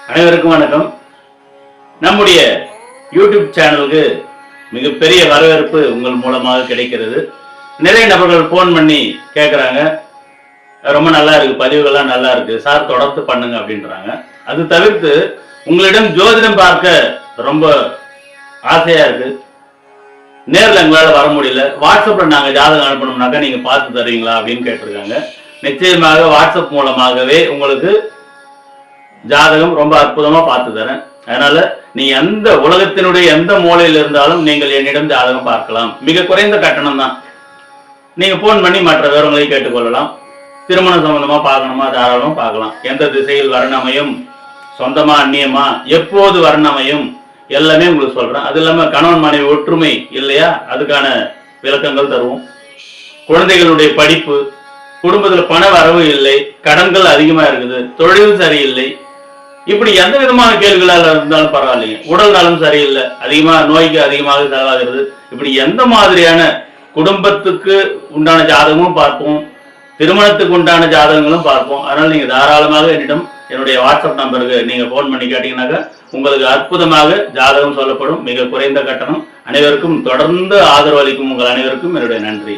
அனைவருக்கும் வணக்கம். நம்முடைய யூடியூப் சேனலுக்கு மிகப்பெரிய வரவேற்பு உங்கள் மூலமாக கிடைக்கிறது. நிறைய நபர்கள் போன் பண்ணி கேட்குறாங்க, ரொம்ப நல்லா இருக்கு, பதிவுகள்லாம் நல்லா இருக்கு சார், தொடர்ந்து பண்ணுங்க அப்படின்றாங்க. அது தவிர்த்து உங்களிடம் ஜோதிடம் பார்க்க ரொம்ப ஆசையா இருக்கு, நேரில் எங்களால் வர முடியல, வாட்ஸ்அப்ல நாங்க ஜாதகம் அனுப்பணும்னாக்கா நீங்க பார்த்து தருவீங்களா அப்படின்னு கேட்டிருக்காங்க. நிச்சயமாக வாட்ஸ்அப் மூலமாகவே உங்களுக்கு ஜாதகம் ரொம்ப அற்புதமா பார்த்து தரேன். அதனால நீ எந்த உலகத்தினுடைய எந்த மூலையில் இருந்தாலும் நீங்கள் என்னிடம் ஜாதகம் பார்க்கலாம். மிக குறைந்த கட்டணம் தான். நீங்க போன் பண்ணி மற்ற விவரங்களை கேட்டுக்கொள்ளலாம். திருமணம் சம்பந்தமா பார்க்கணுமா தாராளமா பார்க்கலாம். எந்த திசையில் வர்ணமையும், சொந்தமா அந்நியமா, எப்போது வர்ணமையும் எல்லாமே உங்களுக்கு சொல்றேன். அது இல்லாம கணவன் மனைவி ஒற்றுமை இல்லையா, அதுக்கான விளக்கங்கள் தருவோம். குழந்தைகளுடைய படிப்பு, குடும்பத்தில் பண வரவு இல்லை, கடன்கள் அதிகமா இருக்குது, தொழில் சரியில்லை, இப்படி எந்த விதமான கேள்விகளால் இருந்தாலும் பரவாயில்லைங்க. உடல் நலம் சரியில்லை, அதிகமா நோய்க்கு அதிகமாக செலவாகிறது, இப்படி எந்த மாதிரியான குடும்பத்துக்கு உண்டான ஜாதகமும் பார்ப்போம், திருமணத்துக்கு உண்டான ஜாதகங்களும் பார்ப்போம். அதனால நீங்க தாராளமாக என்னிடம் என்னுடைய வாட்ஸ்அப் நம்பருக்கு நீங்க போன் பண்ணி கேட்டீங்கன்னாக்கா உங்களுக்கு அற்புதமாக ஜாதகம் சொல்லப்படும். மிக குறைந்த கட்டணம். அனைவருக்கும் தொடர்ந்து ஆதரவு அளிக்கும் உங்கள் அனைவருக்கும் என்னுடைய நன்றி.